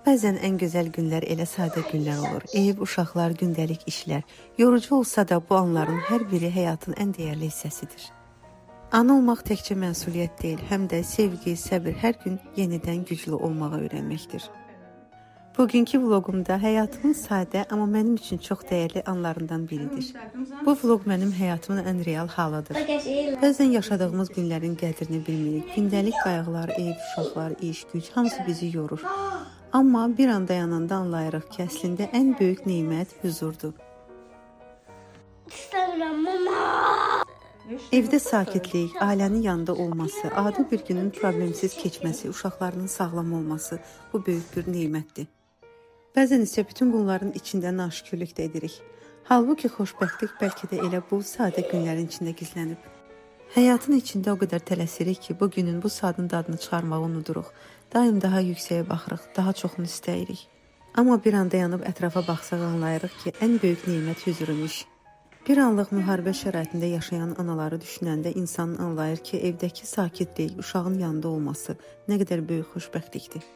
Bəzən ən gözəl günlər elə sadə günlər olur. Ev, uşaqlar, gündəlik işlər. Yorucu olsa da bu anların hər biri həyatın ən dəyərli hissəsidir. Ana olmaq təkcə məsuliyyət deyil, həm də sevgi, səbir, hər gün yenidən güclü olmağa öyrənməkdir. Bugünkü vloqumda həyatımın sadə, amma mənim üçün çox dəyərli anlarından biridir. Bu vloq mənim həyatımın ən real halıdır. Bəzən yaşadığımız günlərin qədrini bilmirik. Gündəlik qayğılar, ev, uşaqlar, iş, güc, hamısı bizi yorur. Amma bir anda yanında anlayırıq ki, əslində ən böyük nemət huzurdur. Evdə sakitlik, ailənin yanında olması, adi bir günün problemsiz keçməsi, uşaqlarının sağlam olması bu böyük bir nemətdir. Bəzən isə bütün bunların içində naşükürlük də edirik. Halbuki xoşbəxtlik bəlkə də elə bu sadə günlərin içində gizlənib. Həyatın içində o qədər tələsirik ki, bu günün bu saatın dadını çıxarmağı unuduruq. Daim daha yüksəyə baxırıq, daha çoxunu istəyirik. Amma bir anda yanıb ətrafa baxsaq anlayırıq ki, ən böyük nemət huzurmuş. Bir anlıq müharibə şəraitində yaşayan anaları düşünəndə insan anlayır ki, evdəki sakitlik, uşağın yanında olması nə qədər böyük xoşbəxtlikdir.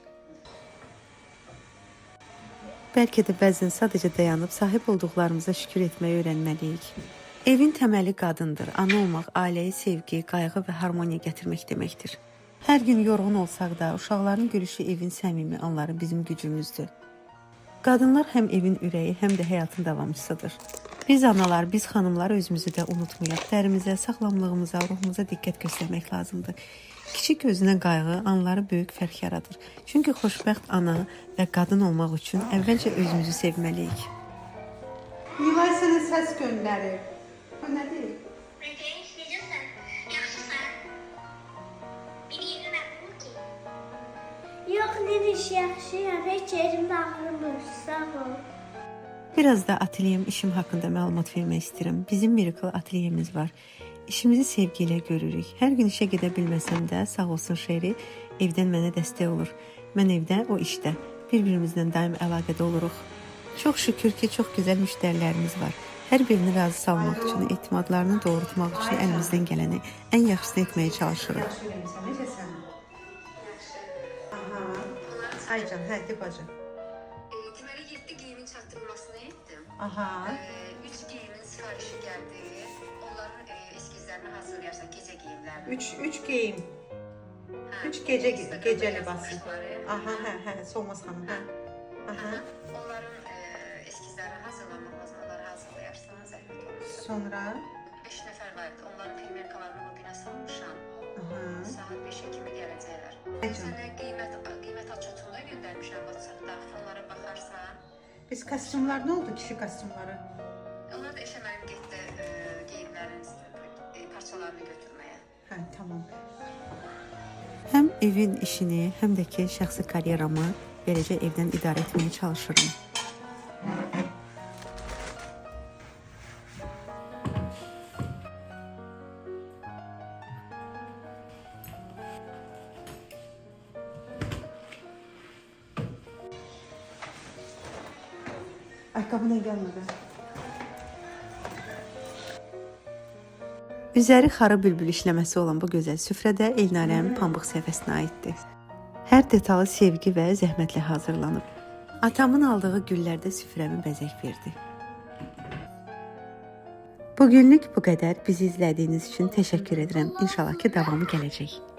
Bəlkə də bəzən sadəcə dayanıb sahib olduqlarımıza şükür etməyi öyrənməliyik. Evin təməli qadındır. Ana olmaq ailəyə sevgi, qayğı və harmoniya gətirmək deməkdir. Hər gün yorğun olsaq da, uşaqların gülüşü evin səmimi anları bizim gücümüzdür. Qadınlar həm evin ürəyi, həm də həyatın davamçısıdır. Biz analar, biz xanımlar özümüzü də unutmayaq. Dərimizə, sağlamlığımıza, ruhumuza diqqət göstərmək lazımdır. Kiçik gözünə qayğı anları böyük fərq yaradır. Çünki xoşbəxt ana və qadın olmaq üçün əvvəlcə özümüzü sevməliyik. Nilay sənə səs göndərir. Bu nədir? Yox, Nediş, yaxşıyam. Heç yerimdə ağrımır. Sağ ol. Biraz da ateliyem işim haqqında məlumat vermək istəyirəm. Bizim Miracle ateliyemiz var. İşimizi sevgi ilə görürük. Hər gün işə gedə bilməsəm də sağ olsun Şeri evdən mənə dəstək olur. Mən evdə, o işdə. Bir-birimizdən daim əlaqədə oluruq. Çox şükür ki, çox gözəl müştərilərimiz var. Hər birini razı salmaq üçün, etimadlarını doğrultmaq üçün əlimizdən gələni ən yaxşısını etməyə çalışırıq. Aycan, hə, de bacım. Deməli 7 geyimin çatdırılmasını etdim. 3 geyimin sifarişi gəldi. Onların eskizlərini hazırlayarsan, gecə geyimlərini. 3 geyim. 3 gecə libası. Aha, hə, Solmaz xanım, hə. Onların eskizlərini hazırlamaq lazım. Onları hazırlayarsan, zəhmət olur. Sonra 5 nəfər var idi. Onların primerkalarını bugünə salmışam. Saat 5-ə kimi gələcəklər. Sənə qiymət açıtını göndərmişəm WhatsApp-da. Onlara baxarsan. biz kostyumlar nə oldu, kişi kostyumları? Onlar da işə mənim getdi geyimlərin parçalarını götürməyə. Hə, tamam. Həm evin işini, həm də ki, şəxsi karyeramı beləcə evdən idarə etməyə çalışırım. Ayaqqabına gəlmədi. Üzəri xarı bülbül işləməsi olan bu gözəl süfrədə Elnarənin pambıq səhifəsinə aiddir. Hər detalı sevgi və zəhmətlə hazırlanıb. Atamın aldığı güllərdə süfrəmi bəzək verdi. Bugünlük bu qədər. Bizi izlədiyiniz üçün təşəkkür edirəm. İnşallah ki, davamı gələcək.